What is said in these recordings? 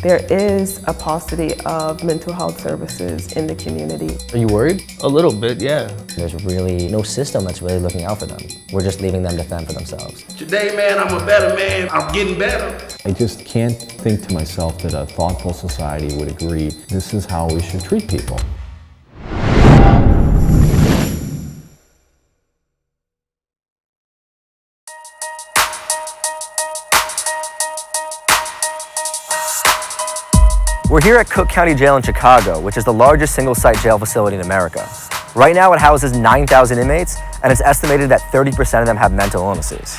there is a paucity of mental health services in the community. Are you worried? A little bit, yeah. There's really no system that's really looking out for them. We're just leaving them to fend for themselves. Today, man, I'm a better man. I'm getting better. I just can't think to myself that a thoughtful society would agree this is how we should treat people. We're here at Cook County Jail in Chicago, which is the largest single-site jail facility in America. Right now it houses 9,000 inmates, and it's estimated that 30% of them have mental illnesses.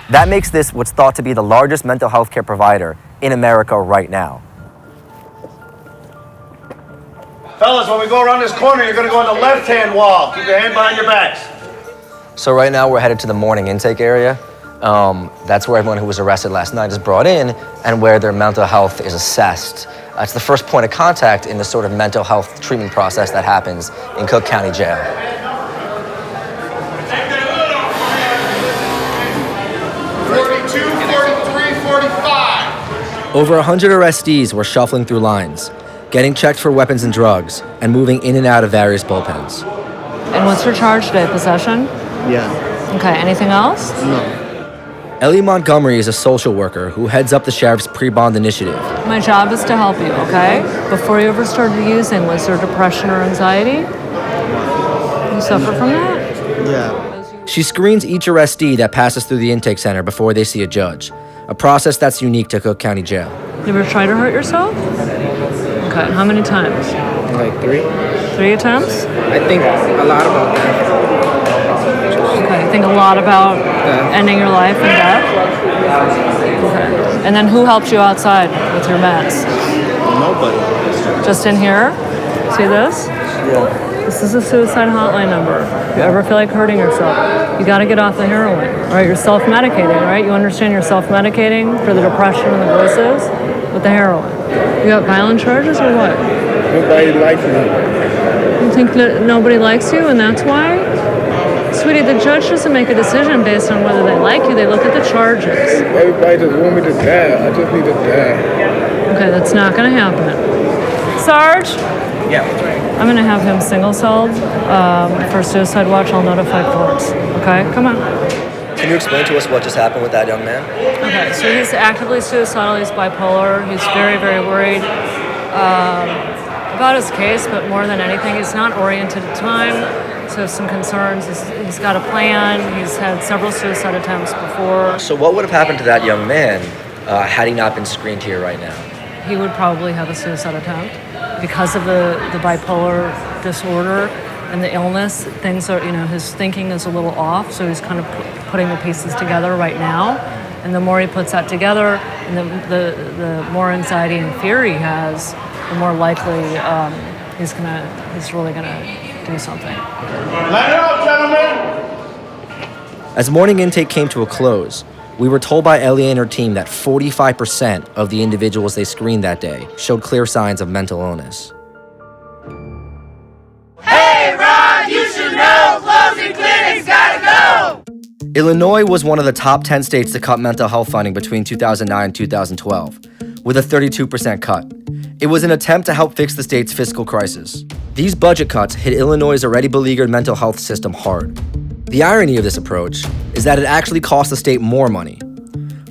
That makes this what's thought to be the largest mental health care provider in America right now. Fellas, when we go around this corner, you're gonna go on the left-hand wall. Keep your hand behind your backs. So right now we're headed to the morning intake area. That's where everyone who was arrested last night is brought in and where their mental health is assessed. It's the first point of contact in the sort of mental health treatment process that happens in Cook County Jail. 42, 43, 45. Over 100 arrestees were shuffling through lines, getting checked for weapons and drugs, and moving in and out of various bullpens. And what's your charge today? Possession? Yeah. Okay, anything else? No. Ellie Montgomery is a social worker who heads up the sheriff's pre-bond initiative. My job is to help you, okay? Before you ever started using, was there depression or anxiety? You suffer from that? Yeah. She screens each arrestee that passes through the intake center before they see a judge, a process that's unique to Cook County Jail. You ever try to hurt yourself? Okay, how many times? Like 3. 3 attempts? I think a lot about that. Okay, think a lot about ending your life and death? Okay. And then who helped you outside with your meds? Nobody. Just in here? See this? Yeah. This is a suicide hotline number. If you ever feel like hurting yourself, you gotta get off the heroin. All right, you're self-medicating, right? You understand you're self-medicating for the depression and the voices with the heroin. You got violent charges or what? Nobody likes me. You think that nobody likes you and that's why? Sweetie, the judge doesn't make a decision based on whether they like you. They look at the charges. Everybody just want me to die. I just need to die. Okay, that's not gonna happen. Sarge? Yeah. I'm gonna have him single-celled for suicide watch. I'll notify courts. Okay, come on. Can you explain to us what just happened with that young man? Okay, so he's actively suicidal. He's bipolar. He's very, very worried about his case, but more than anything, he's not oriented at time. So some concerns. He's got a plan. He's had several suicide attempts before. So what would have happened to that young man had he not been screened here right now? He would probably have a suicide attempt because of the bipolar disorder and the illness. Things are, his thinking is a little off, so he's kind of putting the pieces together right now. And the more he puts that together, and the more anxiety and fear he has, the more likely he's really gonna do something. Let it out, gentlemen! As morning intake came to a close, we were told by Ellie and her team that 45% of the individuals they screened that day showed clear signs of mental illness. Hey, Ron, you should know closing clinics gotta go! Illinois was one of the top 10 states to cut mental health funding between 2009 and 2012, with a 32% cut. It was an attempt to help fix the state's fiscal crisis. These budget cuts hit Illinois' already beleaguered mental health system hard. The irony of this approach is that it actually cost the state more money.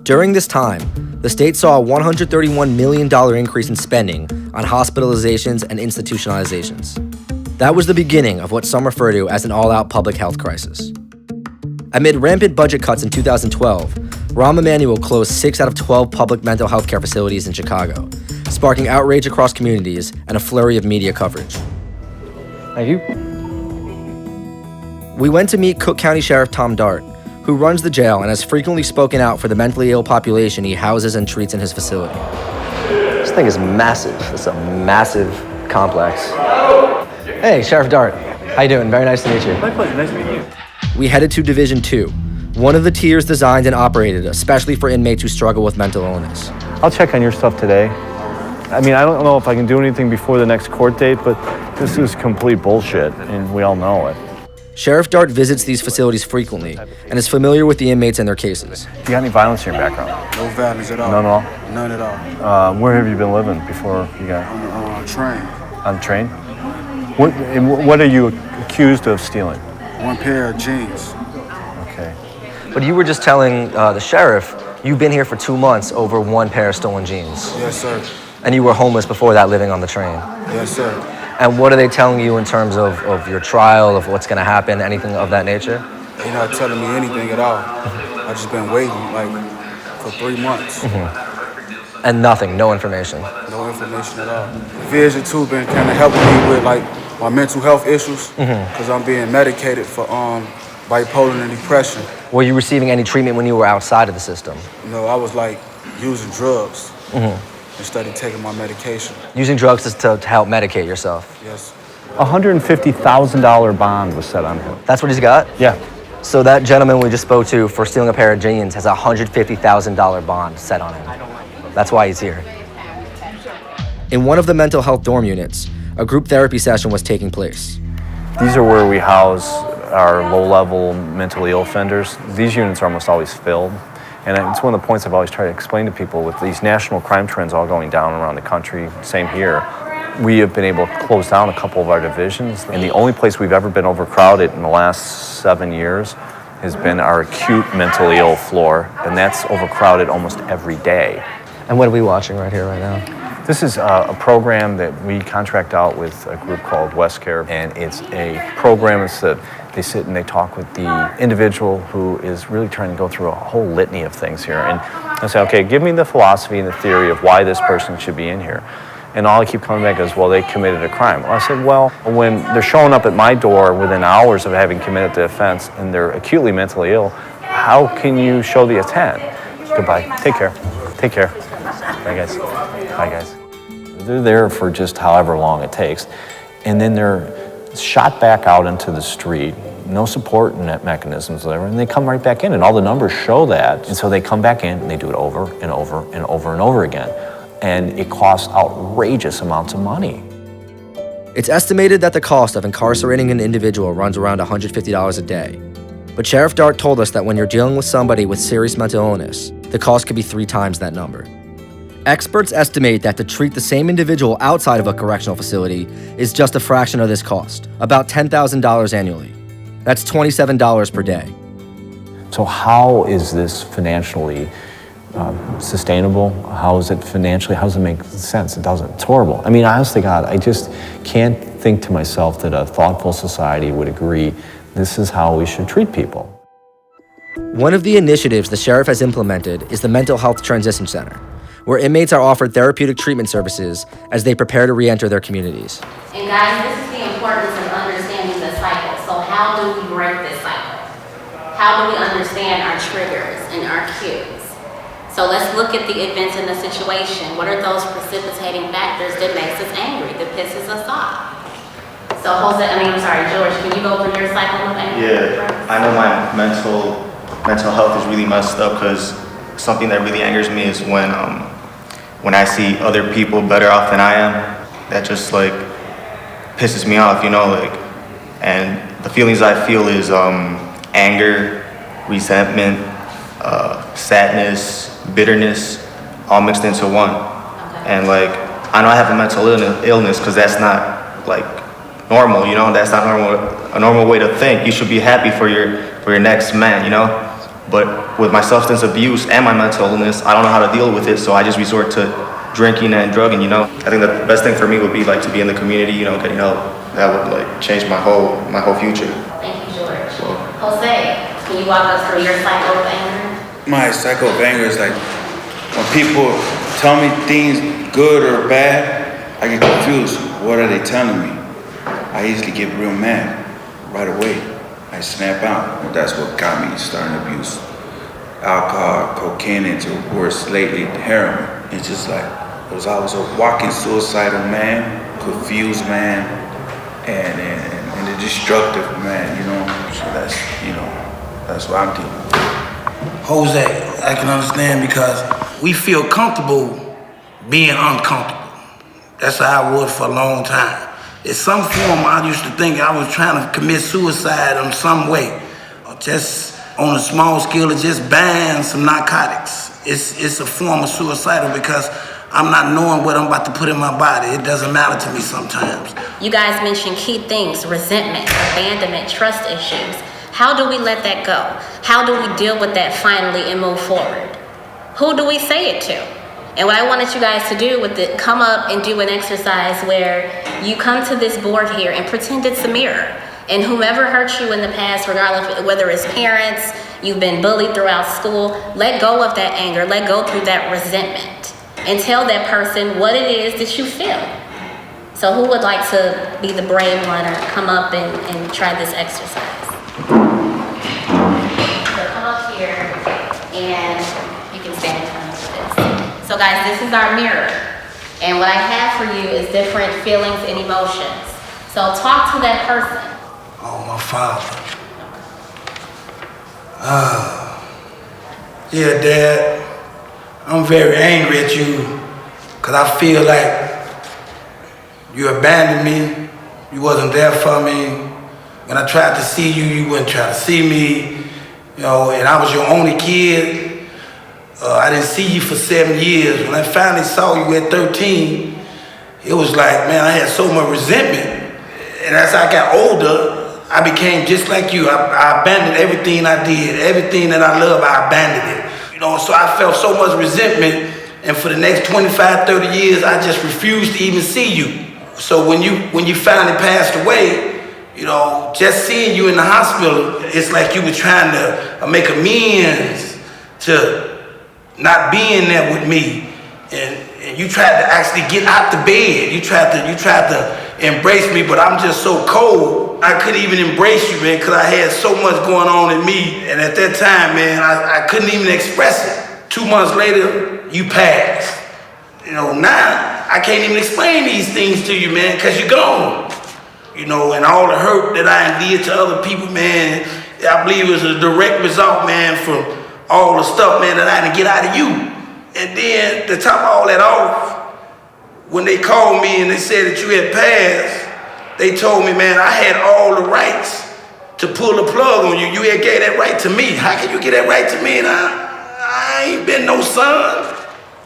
During this time, the state saw a $131 million increase in spending on hospitalizations and institutionalizations. That was the beginning of what some refer to as an all-out public health crisis. Amid rampant budget cuts in 2012, Rahm Emanuel closed 6 out of 12 public mental health care facilities in Chicago, sparking outrage across communities and a flurry of media coverage. Thank you. We went to meet Cook County Sheriff Tom Dart, who runs the jail and has frequently spoken out for the mentally ill population he houses and treats in his facility. This thing is massive. It's a massive complex. Hey, Sheriff Dart. How you doing? Very nice to meet you. My pleasure. Nice to meet you. We headed to Division 2, one of the tiers designed and operated especially for inmates who struggle with mental illness. I'll check on your stuff today. I mean, I don't know if I can do anything before the next court date, but this is complete bullshit, and we all know it. Sheriff Dart visits these facilities frequently and is familiar with the inmates and their cases. Do you got any violence in your background? No violence at all. None at all? None at all. Where have you been living before you got On a train. on the train? What are you accused of stealing? One pair of jeans. Okay. But you were just telling the sheriff you've been here for 2 months over one pair of stolen jeans. Yes, sir. And you were homeless before that, living on the train. Yes, sir. And what are they telling you in terms of your trial, of what's going to happen, anything of that nature? They're not telling me anything at all. I just been waiting like for 3 months. And nothing, no information. No information at all. Vision too been kind of helping me with like my mental health issues because I'm being medicated for bipolar and depression. Were you receiving any treatment when you were outside of the system? No, I was like using drugs instead of taking my medication. Using drugs to help medicate yourself? Yes. $150,000 bond was set on him. That's what he's got? Yeah. So that gentleman we just spoke to for stealing a pair of jeans has a $150,000 bond set on him. That's why he's here. In one of the mental health dorm units, a group therapy session was taking place. These are where we house our low-level mentally ill offenders. These units are almost always filled. And it's one of the points I've always tried to explain to people with these national crime trends all going down around the country, same here. We have been able to close down a couple of our divisions, and the only place we've ever been overcrowded in the last 7 years has been our acute mentally ill floor, and that's overcrowded almost every day. And what are we watching right here, right now? This is a program that we contract out with a group called WestCare, and it's a program that they sit and they talk with the individual who is really trying to go through a whole litany of things here. And I say, okay, give me the philosophy and the theory of why this person should be in here. And all I keep coming back is, well, they committed a crime. Well, I said, well, when they're showing up at my door within hours of having committed the offense and they're acutely mentally ill, how can you show the intent? Goodbye. Take care. Take care. Bye, guys. Bye, guys. They're there for just however long it takes. And then they're shot back out into the street, no support net mechanisms, whatever, and they come right back in. And all the numbers show that. And so they come back in and they do it over and over and over and over again. And it costs outrageous amounts of money. It's estimated that the cost of incarcerating an individual runs around $150 a day. But Sheriff Dart told us that when you're dealing with somebody with serious mental illness, the cost could be 3 times that number. Experts estimate that to treat the same individual outside of a correctional facility is just a fraction of this cost, about $10,000 annually. That's $27 per day. So how is this financially sustainable? How is it financially? How does it make sense? It doesn't. It's horrible. I mean, honestly, God, I just can't think to myself that a thoughtful society would agree this is how we should treat people. One of the initiatives the sheriff has implemented is the Mental Health Transition Center, where inmates are offered therapeutic treatment services as they prepare to re-enter their communities. And guys, this is the importance of understanding the cycle. So how do we break this cycle? How do we understand our triggers and our cues? So let's look at the events in the situation. What are those precipitating factors that makes us angry, that pisses us off? So George, can you go through your cycle of anger? Yeah, I know my mental health is really messed up because something that really angers me is when I see other people better off than I am. That just like pisses me off, you know, like, and the feelings I feel is anger, resentment, sadness, bitterness, all mixed into one. Okay. And like, I know I have a mental illness because that's not like normal, you know, that's not a normal way to think. You should be happy for your next man, you know? But with my substance abuse and my mental illness, I don't know how to deal with it, so I just resort to drinking and drugging, you know? I think the best thing for me would be like to be in the community, you know, getting help. That would like change my whole future. Thank you, George. So, Jose, can you walk us through your cycle of anger? My cycle of anger is like when people tell me things good or bad, I get confused. What are they telling me? I easily get real mad right away. I snap out. That's what got me starting to abuse alcohol, cocaine, into worse lately, heroin. It's just like, I was a walking suicidal man, confused man, and a destructive man, you know? So that's what I'm dealing with. Jose, I can understand because we feel comfortable being uncomfortable. That's how I was for a long time. In some form, I used to think I was trying to commit suicide in some way, or just on a small scale of just buying some narcotics. It's a form of suicidal because I'm not knowing what I'm about to put in my body. It doesn't matter to me sometimes. You guys mentioned key things: resentment, abandonment, trust issues. How do we let that go? How do we deal with that finally and move forward? Who do we say it to? And what I wanted you guys to do with it, come up and do an exercise where you come to this board here and pretend it's a mirror. And whomever hurt you in the past, regardless of whether it's parents, you've been bullied throughout school, let go of that anger, let go through that resentment, and tell that person what it is that you feel. So who would like to be the brave one or come up and try this exercise? So come up here and you can stand in front of this. So guys, this is our mirror. And what I have for you is different feelings and emotions. So talk to that person. Oh, my father. Yeah, Dad, I'm very angry at you because I feel like you abandoned me. You wasn't there for me. When I tried to see you, you wouldn't try to see me. You know, and I was your only kid. I didn't see you for 7 years. When I finally saw you at 13, it was like, man, I had so much resentment. And as I got older, I became just like you. I abandoned everything I did. Everything that I love, I abandoned it. You know, so I felt so much resentment. And for the next 25, 30 years, I just refused to even see you. So when you finally passed away, you know, just seeing you in the hospital, it's like you were trying to make amends to not being there with me. And you tried to actually get out the bed. You tried to embrace me, but I'm just so cold. I couldn't even embrace you, man, because I had so much going on in me. And at that time, man, I couldn't even express it. 2 months later, you passed. You know, now I can't even explain these things to you, man, because you're gone. You know, and all the hurt that I did to other people, man, I believe it was a direct result, man, from all the stuff, man, that I had to get out of you. And then to top all that off, when they called me and they said that you had passed, they told me, man, I had all the rights to pull the plug on you. You had gave that right to me. How can you get that right to me? And I ain't been no son.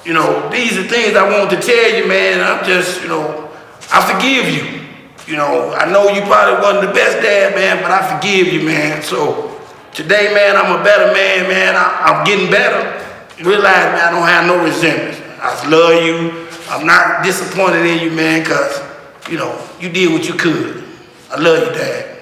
You know, these are things I wanted to tell you, man. I'm just, you know, I forgive you. You know, I know you probably wasn't the best dad, man, but I forgive you, man. So today, man, I'm a better man, man. I'm getting better. Realize, man, I don't have no resentment. I love you. I'm not disappointed in you, man, because, you know, you did what you could. I love you, Dad.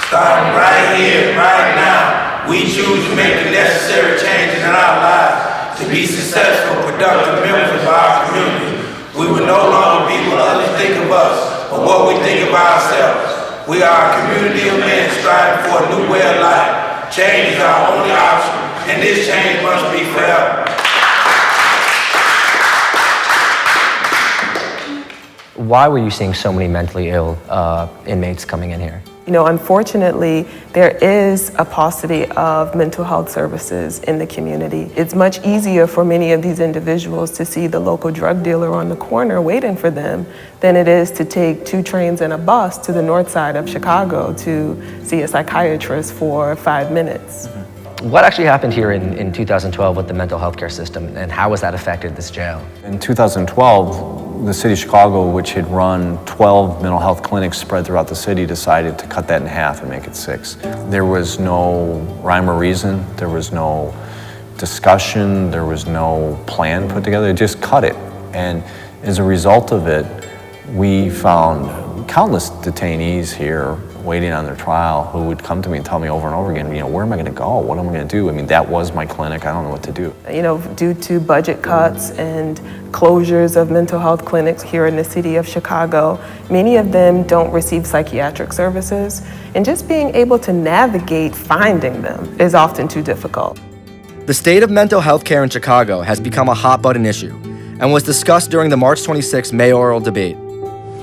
Starting right here, right now, we choose to make the necessary changes in our lives to be successful, productive members of our community. We will no longer be what others think of us, but what we think of ourselves. We are a community of men striving for a new way of life. Change is our only option, and this change must be forever. Why were you seeing so many mentally ill inmates coming in here? You know, unfortunately, there is a paucity of mental health services in the community. It's much easier for many of these individuals to see the local drug dealer on the corner waiting for them than it is to take 2 trains and a bus to the north side of Chicago to see a psychiatrist for 5 minutes. What actually happened here in 2012 with the mental health care system, and how has that affected this jail? In 2012, the city of Chicago, which had run 12 mental health clinics spread throughout the city, decided to cut that in half and make it 6. There was no rhyme or reason, there was no discussion, there was no plan put together, they just cut it. And as a result of it, we found countless detainees here waiting on their trial who would come to me and tell me over and over again, you know, where am I going to go? What am I going to do? I mean, that was my clinic. I don't know what to do. You know, due to budget cuts and closures of mental health clinics here in the city of Chicago, many of them don't receive psychiatric services, and just being able to navigate finding them is often too difficult. The state of mental health care in Chicago has become a hot-button issue and was discussed during the March 26 mayoral debate.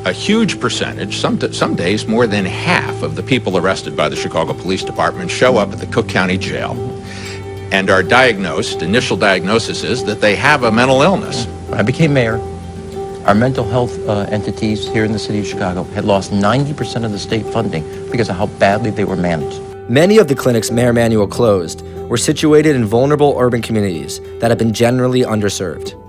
A huge percentage, some days more than half of the people arrested by the Chicago Police Department show up at the Cook County Jail and are diagnosed, initial diagnosis is that they have a mental illness. I became mayor, Our mental health entities here in the city of Chicago had lost 90% of the state funding because of how badly they were managed. Many of the clinics Mayor Emanuel closed were situated in vulnerable urban communities that have been generally underserved.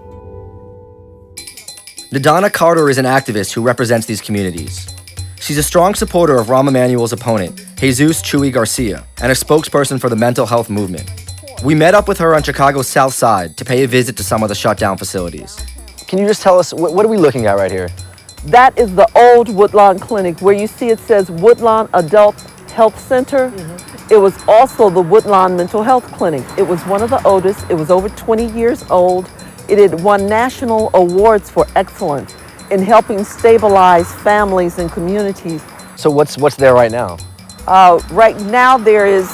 Nadana Carter is an activist who represents these communities. She's a strong supporter of Rahm Emanuel's opponent, Jesus Chuy Garcia, and a spokesperson for the mental health movement. We met up with her on Chicago's South Side to pay a visit to some of the shutdown facilities. Can you just tell us, what are we looking at right here? That is the old Woodlawn Clinic, where you see it says Woodlawn Adult Health Center. It was also the Woodlawn Mental Health Clinic. It was one of the oldest. It was over 20 years old. It had won national awards for excellence in helping stabilize families and communities. So what's there right now? Right now there is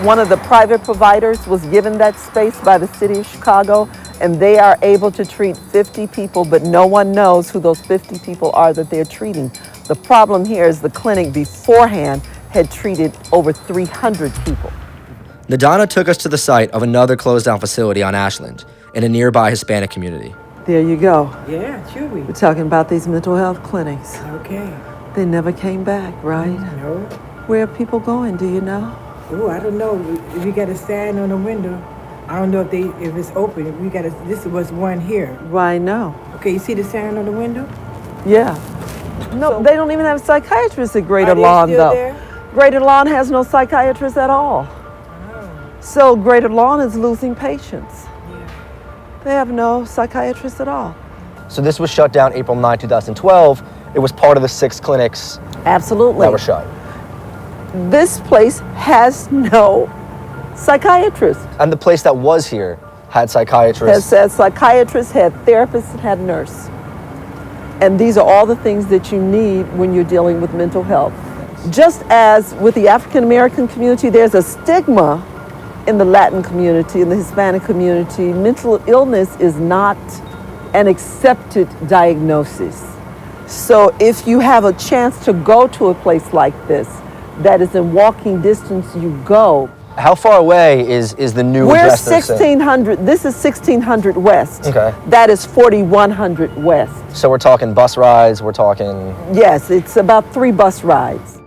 one of the private providers was given that space by the city of Chicago, and they are able to treat 50 people, but no one knows who those 50 people are that they're treating. The problem here is the clinic beforehand had treated over 300 people. Nadana took us to the site of another closed-down facility on Ashland in a nearby Hispanic community. There you go. Yeah, sure we. We're talking about these mental health clinics. Okay. They never came back, right? No. Where are people going, do you know? Oh, I don't know. If we got a sign on the window, I don't know if it's open. If we got this was one here. Why no? Okay, you see the sign on the window? Yeah. No, they don't even have psychiatrists at Greater Are they Lawn, still though. there? Greater Lawn has no psychiatrists at all. So Greater Lawn is losing patients. They have no psychiatrists at all. So this was shut down April 9, 2012. It was part of the 6 clinics Absolutely. that were shut. This place has no psychiatrists. And the place that was here had psychiatrists. Had psychiatrists, had therapists, had nurse. And these are all the things that you need when you're dealing with mental health. Just as with the African American community, there's a stigma in the Latin community, in the Hispanic community. Mental illness is not an accepted diagnosis. So if you have a chance to go to a place like this, that is in walking distance, you go. How far away is the new We're address? 1600, this is 1600 West. Okay. That is 4100 West. So we're talking bus rides, we're talking... Yes, it's about 3 bus rides.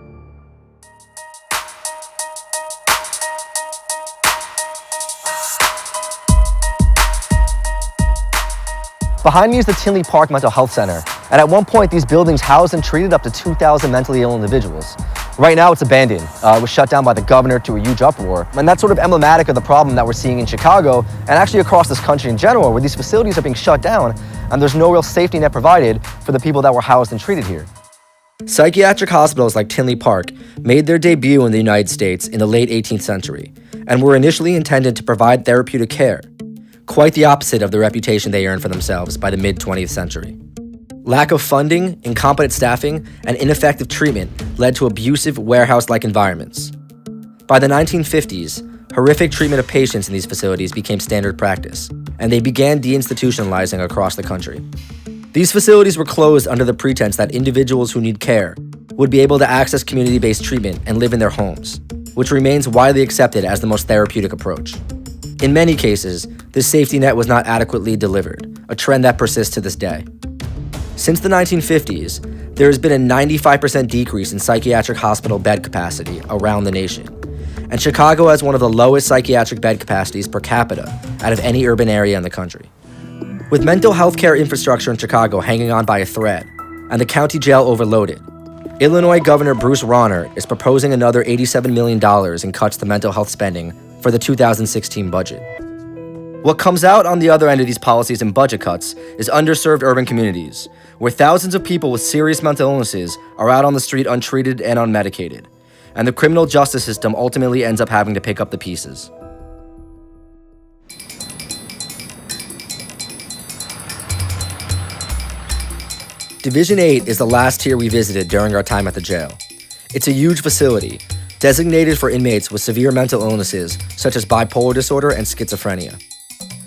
Behind me is the Tinley Park Mental Health Center, and at one point these buildings housed and treated up to 2,000 mentally ill individuals. Right now it's abandoned. It was shut down by the governor to a huge uproar, and that's sort of emblematic of the problem that we're seeing in Chicago and actually across this country in general, where these facilities are being shut down and there's no real safety net provided for the people that were housed and treated here. Psychiatric hospitals like Tinley Park made their debut in the United States in the late 18th century and were initially intended to provide therapeutic care, quite the opposite of the reputation they earned for themselves by the mid-20th century. Lack of funding, incompetent staffing, and ineffective treatment led to abusive warehouse-like environments. By the 1950s, horrific treatment of patients in these facilities became standard practice, and they began deinstitutionalizing across the country. These facilities were closed under the pretense that individuals who need care would be able to access community-based treatment and live in their homes, which remains widely accepted as the most therapeutic approach. In many cases, this safety net was not adequately delivered, a trend that persists to this day. Since the 1950s, there has been a 95% decrease in psychiatric hospital bed capacity around the nation, and Chicago has one of the lowest psychiatric bed capacities per capita out of any urban area in the country. With mental health care infrastructure in Chicago hanging on by a thread, and the county jail overloaded, Illinois Governor Bruce Rauner is proposing another $87 million in cuts to mental health spending for the 2016 budget. What comes out on the other end of these policies and budget cuts is underserved urban communities, where thousands of people with serious mental illnesses are out on the street untreated and unmedicated, and the criminal justice system ultimately ends up having to pick up the pieces. Division 8 is the last tier we visited during our time at the jail. It's a huge facility, designated for inmates with severe mental illnesses such as bipolar disorder and schizophrenia.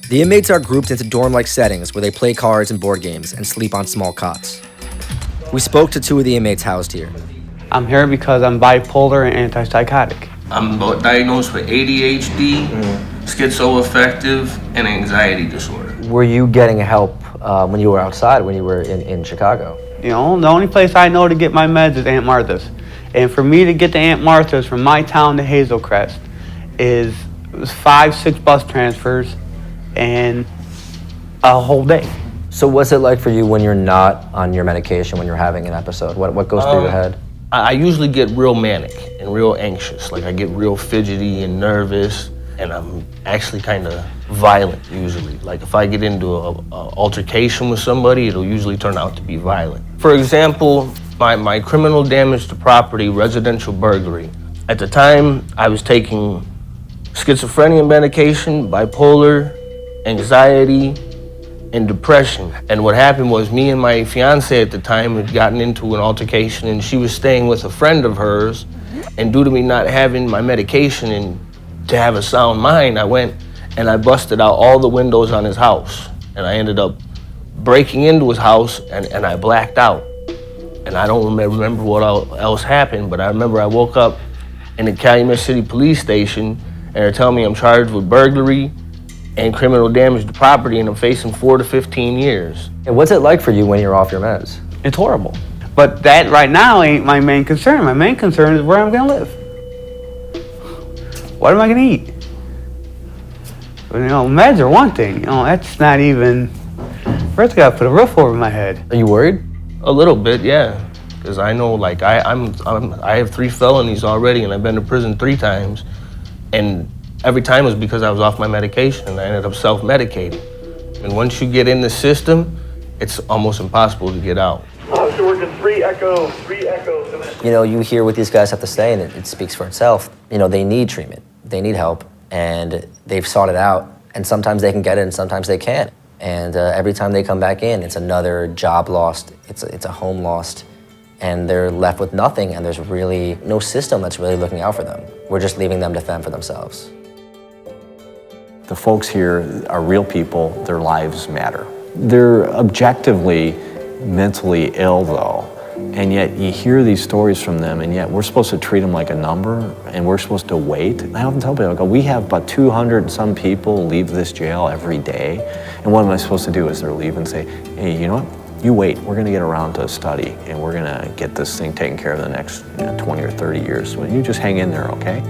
The inmates are grouped into dorm-like settings where they play cards and board games and sleep on small cots. We spoke to 2 of the inmates housed here. I'm here because I'm bipolar and antipsychotic. I'm diagnosed with ADHD, schizoaffective, and anxiety disorder. Were you getting help when you were outside, when you were in Chicago? You know, the only place I know to get my meds is Aunt Martha's. And for me to get to Aunt Martha's from my town to Hazel Crest it was 5-6 bus transfers and a whole day. So what's it like for you when you're not on your medication, when you're having an episode? What goes through your head? I usually get real manic and real anxious. Like I get real fidgety and nervous, and I'm actually kind of violent usually. Like if I get into a altercation with somebody, it'll usually turn out to be violent. For example, my criminal damage to property, residential burglary. At the time, I was taking schizophrenia medication, bipolar, anxiety, and depression. And what happened was me and my fiance at the time had gotten into an altercation, and she was staying with a friend of hers, and due to me not having my medication and to have a sound mind, I went and I busted out all the windows on his house, and I ended up breaking into his house, and I blacked out. And I don't remember what else happened, but I remember I woke up in the Calumet City Police Station, and they're telling me I'm charged with burglary and criminal damage to property, and I'm facing 4 to 15 years. And what's it like for you when you're off your meds? It's horrible. But that right now ain't my main concern. My main concern is where I'm gonna live. What am I gonna eat? You know, meds are one thing. You know, that's not even. First, I gotta put a roof over my head. Are you worried? A little bit, yeah. Because I know, like, I have 3 felonies already, and I've been to prison 3 times. And every time was because I was off my medication, and I ended up self-medicating. And once you get in the system, it's almost impossible to get out. So we're getting 3 echoes. You know, you hear what these guys have to say, and it speaks for itself. You know, they need treatment, they need help, and they've sought it out. And sometimes they can get it, and sometimes they can't. And every time they come back in, it's another job lost, it's a home lost, and they're left with nothing, and there's really no system that's really looking out for them. We're just leaving them to fend for themselves. The folks here are real people, their lives matter. They're objectively mentally ill though, and yet you hear these stories from them, and yet we're supposed to treat them like a number, and we're supposed to wait. I often tell people, I go, we have about 200 and some people leave this jail every day, and what am I supposed to do is they're leave and say, hey, you know what, you wait, we're gonna get around to a study, and we're gonna get this thing taken care of the next 20 or 30 years. So you just hang in there, okay?